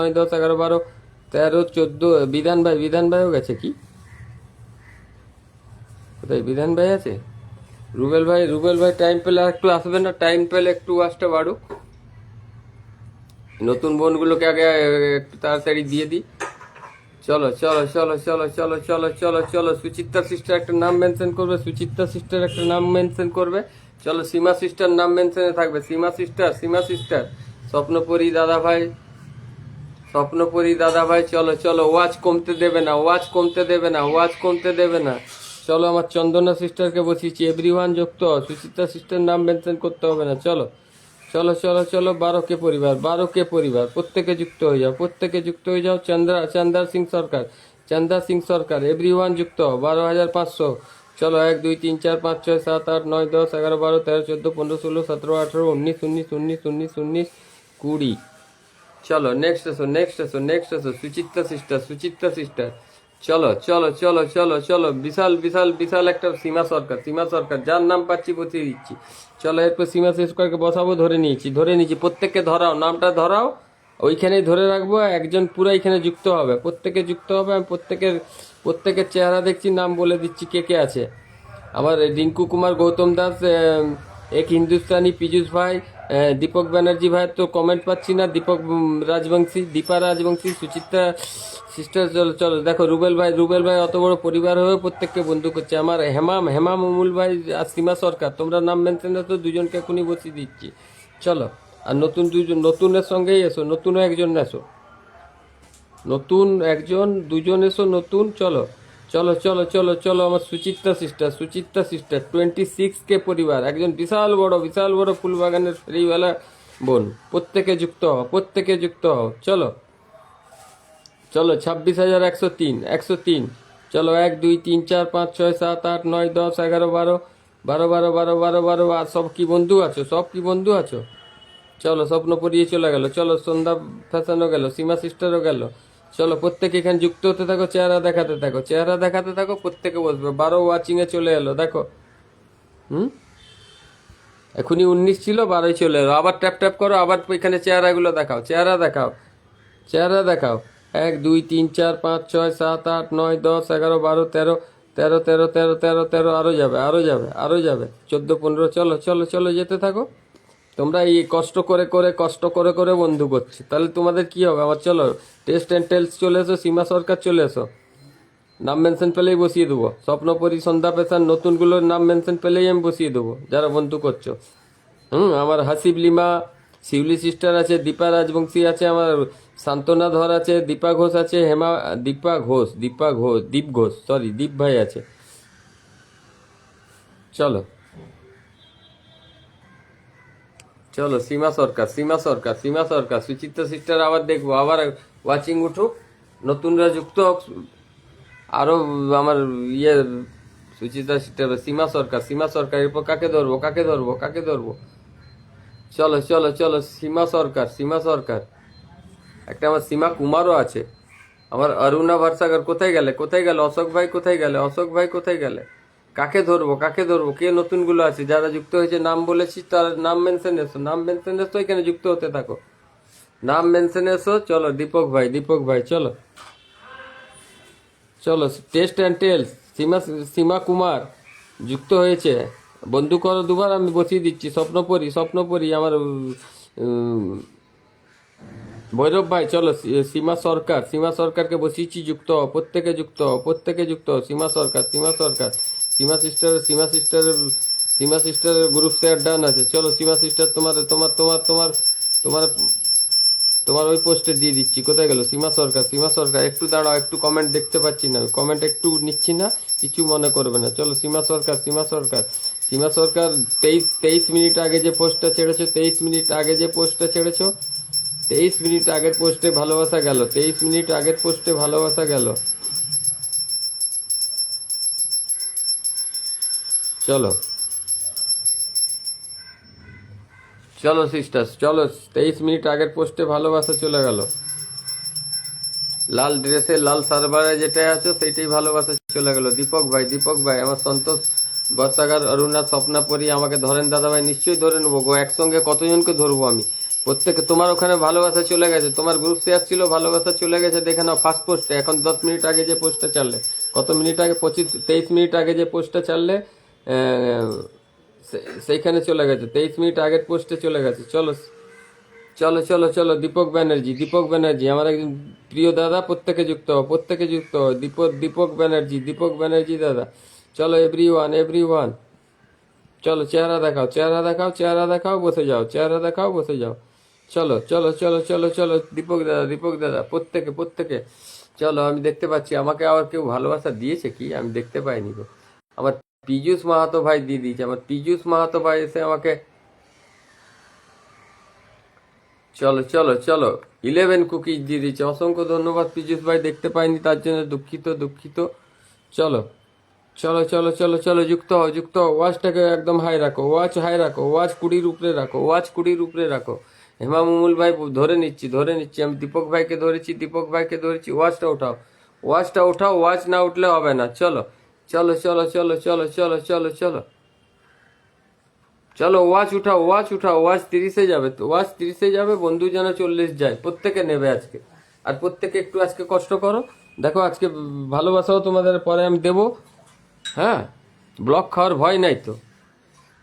9, 10, 11, 12, 13, 14। বিধান ভাইও গেছে কি? কোথায় বিধান ভাই আছে? রুবেল ভাই টাইম পেলে একটু আসবে না? টাইম পেলে একটু আসতে বাড়ুক। নতুন বোনগুলোকে আগে একটু তাড়াতাড়ি দিয়ে দিই। চলো চলো চলো চলো চলো চলো চলো চলো, সুচিত্রা সিস্টার একটা নাম মেনশন করবে, সুচিত্রা সিস্টার একটা নাম মেনশন করবে। চলো, সীমা সিস্টার নাম মেনশনে থাকবে, সীমা সিস্টার, স্বপ্নপুরী দাদা ভাই, চলো চলো, ওয়াচ কমতে দেবে না, ওয়াচ কমতে দেবে না। চলো, আমার চন্দনা সিস্টারকে বসিয়েছি, এভরিওয়ান যুক্ত, সুচিত্রা সিস্টার নাম মেনশন করতে হবে না। চলো চলো চলো চলো, 12 কে পরিবার, প্রত্যেকে যুক্ত হয়ে যাও। চন্দা সিং সরকার, এভরিওয়ান যুক্ত, 12,500। চলো, 1, 2, 3, 4, 5, 6, 7, 8, 9, 10, 11, 12, 13, 14, 15, 16, 17, 18, 19, 19, 19, 19, 19, 20। চলো, নেক্সট এসো, সুচিত্রা সিস্টার। চলো চলো চলো চলো চলো, বিশাল একটা সীমা সরকার, যার নাম পাচ্ছি বসিয়ে দিচ্ছি। চলো, এরপর সীমা সরকারকে বসাবো, ধরে নিয়েছি। প্রত্যেককে ধরাও, নামটা ধরাও, ওইখানেই ধরে রাখবো। একজন পুরো এখানে যুক্ত হবে, প্রত্যেকে যুক্ত হবে। আমি প্রত্যেকের চেহারা দেখছি, নাম বলে দিচ্ছি কে কে আছে। আমার রিঙ্কু কুমার, গৌতম দাস, এক হিন্দুস্তানি, পীযুষ ভাই, দীপক ব্যানার্জি ভাই তো কমেন্ট পাচ্ছি না, দীপা রাজবংশী, সুচিত্রা সিস্টার। চলো চলো, দেখো রুবেল ভাই অত বড় পরিবার হয়ে প্রত্যেককে বন্ধু করছে। আমার হেমাম অমুল ভাই আর সীমা সরকার, তোমরা নাম মেনশন তো দুজনকে এখনই বসিয়ে দিচ্ছি। চলো, আর নতুনের সঙ্গেই এসো, দুজন এসো নতুন। চলো চলো চলো চলো চলো, আমার সুচিত্রা সিস্টার 26 কে পরিবার, একজন বিশাল বড় ফুলবাগানের ফেরিওয়ালা বোন, প্রত্যেকে যুক্ত হও। চলো চলো, 26,103। চলো, 1, 2, 3, 4, 5, 6, 7, 8, 9, 10, 11, 12। আর সব কি বন্ধু আছো? চলো, স্বপ্ন পড়িয়ে চলে গেল। চলো, সন্ধ্যা ফ্যাশনও গেল, সীমা সিস্টারও গেল। চলো, প্রত্যেকে এখানে যুক্ত হতে থাকো, চেহারা দেখাতে থাকো, প্রত্যেকে বসবে। 12 ওয়াচিং এ চলে এলো, দেখো। এখনই 19 ছিল, 12 চলে এলো। আবার ট্যাপ করো, আবার এখানে চেহারাগুলো দেখাও, চেহারা দেখাও। 1, 2, 3, 4, 5, 6, 7, 8, 9, 10, 11, 12, 13, 13, আরো যাবে 14, 15। চলো চলো চলো, যেতে থাকো। তোমরা এই কষ্ট করে বন্ধু করছি, তাহলে তোমাদের কি হবে? আমার চলো, টেস্ট অ্যান্ড টেলস চলে এসো, সীমা সরকার চলে এসো, নাম মেনশন পেলেই বসিয়ে দেবো। স্বপ্নপরী, সন্ধ্যা পেশার নতুনগুলোর নাম মেনশন পেলেই আমি বসিয়ে দেবো, যারা বন্ধু করছো। আমার হাসিব লিমা, শিউলি সিস্টার আছে, দীপা রাজবংশী আছে, আমার সান্ত্বনা ধর আছে, দীপা ঘোষ আছে, দীপ ভাই আছে। চলো চলো, সীমা সরকার, সুচিত্রা সিস্টার আবার দেখবো, আবার ওয়াচিং উঠুক, নতুনরা যুক্ত হোক। আরো আমার ইয়ে, সুচিত্রা সিস্টার, সীমা সরকার, এরপর কাকে ধরবো? চলো চলো চলো, সীমা সরকার। একটা আমার সীমা কুমারও আছে। আমার অরুণা ভারসাগর কোথায় গেলে? অশোক ভাই কোথায় গেলে? কাকে ধরবো? কে নতুনগুলো আছে যারা যুক্ত হয়েছে, নাম বলেছি, তার নাম মেনশন এসো, এখানে যুক্ত হতে থাকো, নাম মেনশন এসো। চলো, দীপক ভাই, চলো চলো, টেস্ট অ্যান্ড টেলস, সীমা কুমার যুক্ত হয়েছে, বন্ধু করো দুবার, আমি বসিয়ে দিচ্ছি। স্বপ্নপরি আমার ভৈরব ভাই, চলো, সীমা সরকারকে বসিয়েছি, যুক্ত হও, প্রত্যেকে যুক্ত হও। সীমা সরকার, সীমা সিস্টারের গ্রুপ শেয়ার ডান আছে। চলো, সীমা সিস্টার, তোমার তোমার ওই পোস্টে দিয়ে দিচ্ছি। কোথায় গেল সীমা সরকার? একটু দাঁড়াও, একটু কমেন্ট দেখতে পাচ্ছি না, কমেন্ট একটু নিচ্ছি না, কিছু মনে করবে না। চলো, সীমা সরকার, 23 মিনিট আগে যে পোস্টটা ছেড়েছো, 23 মিনিট আগের পোস্টে ভালোবাসা গেল। চলো চলো সিস্টার্স, চলো, 23 মিনিট আগের পোস্টে ভালোবাসা চলে গেল। লাল ড্রেসে, লাল সার্ভারে যেটা আছো সেইটাই ভালোবাসা চলে গেল। দীপক ভাই, আমার সন্তোষ বর্ষাগার, অরুণা, স্বপ্নাপরি, আমাকে ধরেন দাদা ভাই, নিশ্চয়ই ধরে নেবো গো, একসঙ্গে কতজনকে ধরবো আমি? প্রত্যেকে তোমার ওখানে ভালোবাসা চলে গেছে, তোমার গ্রুপ শেয়ার ছিল, ভালোবাসা চলে গেছে দেখে নাও ফার্স্ট পোস্টে। এখন 10 মিনিট আগে যে পোস্টটা চাললে, কত মিনিট আগে, 23 মিনিট আগে যে পোস্টটা চাললে, সেইখানে চলে গেছে, 23 মিনিট আগের পোস্টে চলে গেছে। চলো চলো চলো চলো, দীপক ব্যানার্জি, দীপক ব্যানার্জি আমার একজন প্রিয় দাদা, প্রত্যেকে যুক্ত হও, প্রত্যেকে যুক্ত হও। দীপক ব্যানার্জি, দীপক ব্যানার্জি দাদা, চলো এভরিওয়ান, এভরিওয়ান, চলো চেহারা দেখাও, চেহারা দেখাও, চেহারা দেখাও, বসে যাও, চেহারা দেখাও, বসে যাও। চলো চলো চলো চলো চলো, দীপক দাদা, দীপক দাদা, প্রত্যেকে প্রত্যেকে চলো। আমি দেখতে পাচ্ছি, আমাকে আবার কেউ ভালোবাসা দিয়েছে কি আমি দেখতে পাইনি গো। আমার পীযূষ মাহাতো ভাই দিয়ে দিয়েছে, আমার পীযূষ মাহাতো ভাই এসে আমাকে, চলো চলো চলো, 11 কুকিজ দিয়ে দিচ্ছে, অসংখ্য ধন্যবাদ পীযূষ ভাই, দেখতে পাইনি তার জন্য দুঃখিত দুঃখিত। চলো চলো চলো চলো চলো, যুক্ত হও, যুক্ত হও, ওয়াচটাকে একদম হাই রাখো, ওয়াচ হাই রাখো, ওয়াচ 20-র উপরে রাখো, ওয়াচ 20-র উপরে রাখো। হেমা মুমুল ভাই ধরে নিচ্ছি, ধরে নিচ্ছি, আমি দীপক ভাইকে ধরেছি, দীপক ভাইকে ধরেছি, ওয়াচটা ওঠাও, ওয়াচটা ওঠাও, ওয়াচ না উঠলে হবে না। চলো চলো চলো চলো চলো চলো চলো চলো চলো, ওয়াচ উঠাও, ওয়াচ উঠাও, ওয়াচ 30-এ যাবে তো, ওয়াচ 30-এ যাবে, বন্ধু যেন 40 যায়, প্রত্যেকে নেবে আজকে। আর প্রত্যেকে একটু আজকে কষ্ট করো, দেখো আজকে ভালোবাসাও তোমাদের পরে আমি দেবো। হ্যাঁ, ব্লক খাওয়ার ভয় নাই তো।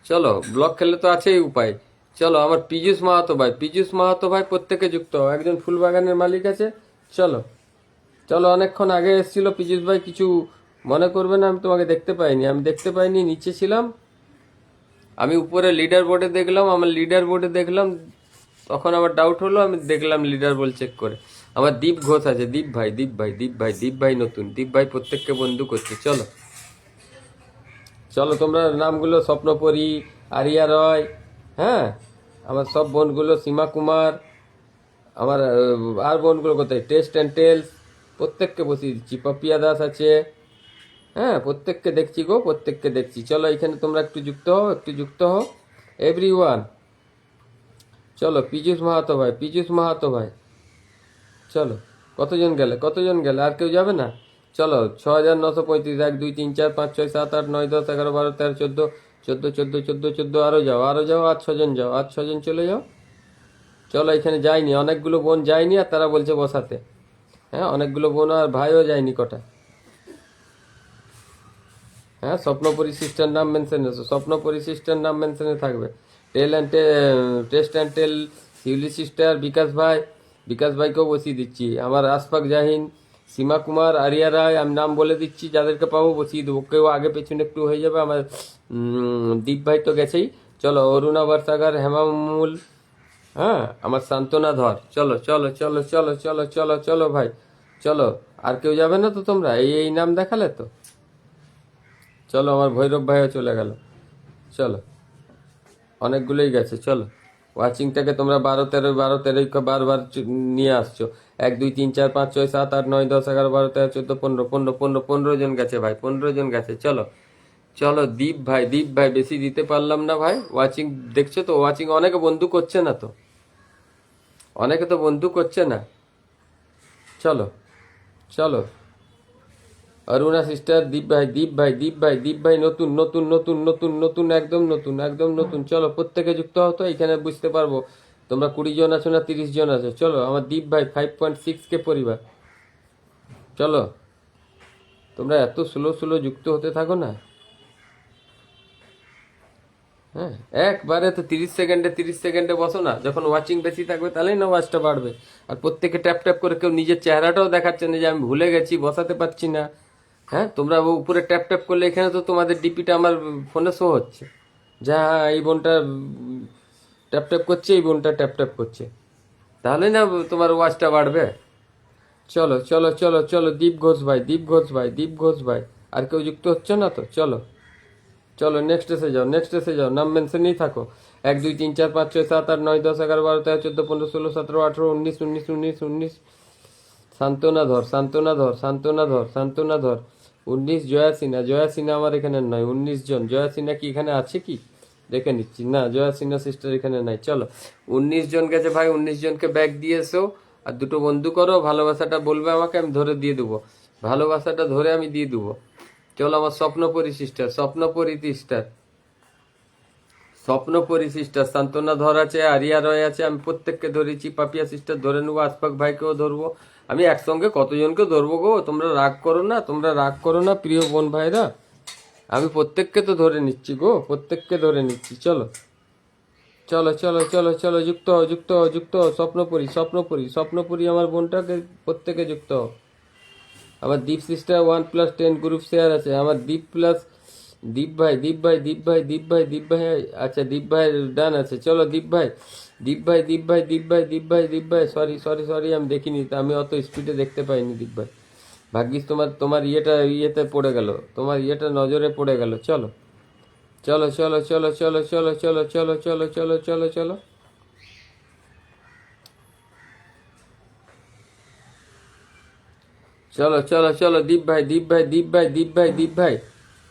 চলো, ব্লক খেলে তো আছেই উপায়। চলো, আমার পীযূষ মাহাতো ভাই, পীযূষ মাহাতো ভাই, প্রত্যেকে যুক্ত হও, একজন ফুলবাগানের মালিক আছে। চলো চলো, অনেকক্ষণ আগে এসেছিল পীযূষ ভাই, কিছু মনে করবে না, আমি তোমাকে দেখতে পাইনি, আমি দেখতে পাইনি, নিচে ছিলাম আমি, উপরে লিডার বোর্ডে দেখলাম, আমার লিডার বোর্ডে দেখলাম, তখন আমার ডাউট হলো, আমি দেখলাম লিডার বোর্ড চেক করে, আমার দীপ ঘোষ আছে, দীপ ভাই, দীপ ভাই, দীপ ভাই, দীপ ভাই নতুন, দীপ ভাই প্রত্যেককে বন্ধু করছে। চলো চলো, তোমরা নামগুলো, স্বপ্নপরী, আরিয়া রয়, হ্যাঁ, আমার সব বোনগুলো, সীমা কুমার, আমার আর বোনগুলো কোথায়, টেস্ট অ্যান্ড টেলস, প্রত্যেককে বসিয়ে দিচ্ছি, পপিয়া দাস আছে, হ্যাঁ, প্রত্যেককে দেখছি গো, প্রত্যেককে দেখছি। চলো, এখানে তোমরা একটু যুক্ত হও, একটু যুক্ত হও, এভরিওয়ান। চলো, পীযূষ মাহাতো ভাই, পীযূষ মাহাতো ভাই, চলো, কতজন গেলে, কতজন গেলে, আর কেউ যাবে না? চলো, 6935, 1 2 3 4 5 6 7 8 9 10 11 12 13 14 14 14 14 14, আরো যাও, আরো যাও, আর 6 জন যাও, আর 6 জন চলে যাও। চলো, এখানে যায়নি, অনেকগুলো বোন যায়নি, আর তারা বলছে বসাতে। হ্যাঁ, অনেকগুলো বোন আর ভাইও যায়নি কটা। হ্যাঁ, স্বপ্নপরী সিস্টার নাম মেনশন আছে, স্বপ্নপরী সিস্টার নাম মেনশনে থাকবে। Test and tell, Shiuli sister, Bikash ভাই, বিকাশ ভাইকেও বসিয়ে দিচ্ছি। আমার আশফাক জাহিন, সীমা কুমার, আরিয়া রায়, আমি নাম বলে দিচ্ছি, যাদেরকে পাবো বসিয়ে দেবো, কেউ আগে পেছনে একটু হয়ে যাবে। আমার দীপ ভাই তো গেছেই। চলো, অরুণা বর্ষাগার, হেমামুল, হ্যাঁ, আমার সান্ত্বনা ধর, চলো চলো চলো চলো চলো চলো চলো ভাই, চলো। আর কেউ যাবে না তো? তোমরা এই এই নাম দেখালে তো। চলো, আমার ভৈরব ভাইও চলে গেল। চলো, অনেকগুলোই গেছে। চলো, ওয়াচিংটাকে তোমরা 12 13 বারবার নিয়ে আসছো। 1 2 3 4 5 6 7 8 9 10 11 12 13 14 15 15 15 15 জন গেছে ভাই, 15 জন গেছে। চলো চলো, দীপ ভাই, দীপ ভাই, বেশি দিতে পারলাম না ভাই। ওয়াচিং দেখছো তো, ওয়াচিং অনেকে বন্ধু করছে না তো, অনেকে তো বন্ধু করছে না। চলো চলো, অরুণা সিস্টার, দীপ ভাই, দীপ ভাই, দীপ ভাই, দীপ ভাই নতুন নতুন নতুন নতুন নতুন, একদম নতুন, একদম নতুন। চলো, প্রত্যেকে যুক্ত হতো, এখানে বুঝতে পারবো তোমরা 20 জন আছো না 30 জন আছো। চলো, আমার দীপ ভাই, 5.6K পরিবার। চলো, তোমরা এত স্লো স্লো যুক্ত হতে থাকো না। হ্যাঁ, একবারে তো 30 সেকেন্ডে, 30 সেকেন্ডে বসো না, যখন ওয়াচিং বেশি থাকবে তাহলেই না ওয়াচটা বাড়বে। আর প্রত্যেকে ট্যাপ ট্যাপ করে, কেউ নিজের চেহারাটাও দেখাচ্ছে না যে আমি ভুলে গেছি, বসাতে পারছি না। হ্যাঁ, তোমরা উপরে ট্যাপ ট্যাপ করলে এখানে তো তোমাদের ডিপিটা আমার ফোনে শো হচ্ছে, যা এই বোনটা ট্যাপ ট্যাপ করছে, এই বোনটা ট্যাপ ট্যাপ করছে, তাহলে না তোমার ওয়াচটা বাড়বে। চলো চলো চলো চলো, দীপ ঘোষ ভাই, দীপ ঘোষ ভাই, দীপ ঘোষ ভাই, আর কেউ যুক্ত হচ্ছে না তো? চলো চলো, নেক্সট এসে যাও, নেক্সট এসে যাও, নাম মেনশনই থাকো। 1 2 3 4 5 6 7 8 9 10 11 12 13 14 15 16 17 18 19 19 19 19, সান্ত্বনা ধর, সান্ত্বনা ধর, সান্ত্বনা ধর, সান্ত্বনা ধর। 19 জয়া সিনহা, জয়া সিনহা আমার এখানে নয়। 19 জন, জয়া সিনহা কি এখানে আছে কি? দেখে নিচ্ছি, না, জয়া সিনহা সিস্টার এখানে নাই। চলো, 19 জন গেছে ভাই, 19 জনকে ব্যাগ দিয়ে এসো, আর দুটো বন্ধু করো, ভালোবাসাটা বলবে আমাকে, আমি ধরে দিয়ে দেবো, ভালোবাসাটা ধরে আমি দিয়ে দেবো। চলো, আমার স্বপ্নপরী সিস্টার, স্বপ্নপরী সিস্টার, স্বপ্নপরী সিস্টার, সান্ত্বনা ধর আছে, আরিয়া রয় আছে, আমি প্রত্যেককে ধরেছি। পাপিয়া সিস্টার ধরে নেবো, আসপাক ভাইকেও ধরবো। আমি একসঙ্গে কতজনকে ধরবো গো, তোমরা রাগ করো না, তোমরা রাগ করো না প্রিয় বোন ভাইরা। আমি প্রত্যেককে তো ধরে নিচ্ছি গো, প্রত্যেককে ধরে নিচ্ছি। চলো চলো চলো চলো চলো, যুক্ত হও, যুক্ত হও, যুক্ত হও। স্বপ্নপরী, স্বপ্নপরী, স্বপ্নপরী আমার বোনটাকে প্রত্যেকে যুক্ত হও। আমার দীপ সিস্টার 1+10 গ্রুপ শেয়ার আছে। আমার দীপ প্লাস দীপ ভাই, দীপ ভাই, দীপ ভাই, দীপ ভাই, দীপ ভাই, আচ্ছা দীপ ভাই ডান আছে। চলো দীপ ভাই, দীপ ভাই, দীপ ভাই, দীপ ভাই, দীপ ভাই, দীপ ভাই, সরি সরি সরি, আমি দেখিনি, তা আমি অত স্পিডে দেখতে পাইনি দীপ ভাই। ভাগ্যিস তোমার তোমার ইয়েতে পড়ে গেল, তোমার ইয়েটা নজরে পড়ে গেল। চলো চলো চলো চলো চলো চলো চলো চলো চলো চলো চলো চলো চলো চলো চলো, দীপ ভাই, দীপ ভাই, দীপ ভাই, দীপ ভাই, দীপ ভাই।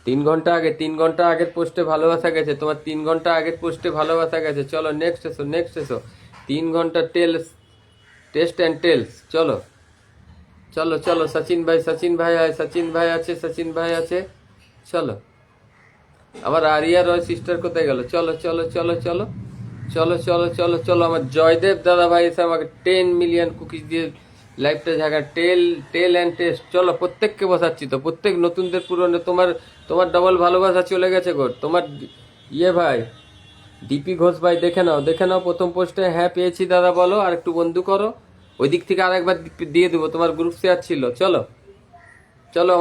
3 ঘন্টা আগে, 3 ঘন্টা আগের পোস্টে ভালোবাসা গেছে তোমার, 3 ঘন্টা আগের পোস্টে ভালোবাসা গেছে। চলো নেক্সট এসো, নেক্সট এসো। 3 ঘন্টা টেস্ট অ্যান্ড টেলস। চলো চলো চলো, সচিন ভাই, সচিন ভাই সচিন ভাই আছে, সচিন ভাই আছে। চলো, আমার আরিয়া রয় সিস্টার কোথায় গেল? চলো চলো চলো চলো চলো চলো চলো চলো। আমার জয়দেব দাদা ভাই এসে আমাকে 10 মিলিয়ন কুকিজ দিয়ে লাইফটা ঝাঁকা। টেল অ্যান্ড টেস্ট। চলো প্রত্যেককে বসাচ্ছি তো, প্রত্যেক নতুনদের পুরনো। তোমার তোমার ডবল ভালোবাসা চলে গেছে গো তোমার। ইয়ে ভাই ডিপি ঘোষ ভাই, দেখে নাও, দেখে নাও প্রথম পোস্টে হ্যাঁ পেয়েছি দাদা বলো, আর একটু বন্ধু করো। ওই দিক থেকে আরেকবার দিয়ে দেবো, তোমার গ্রুপ শেয়ার ছিল। চলো চলো।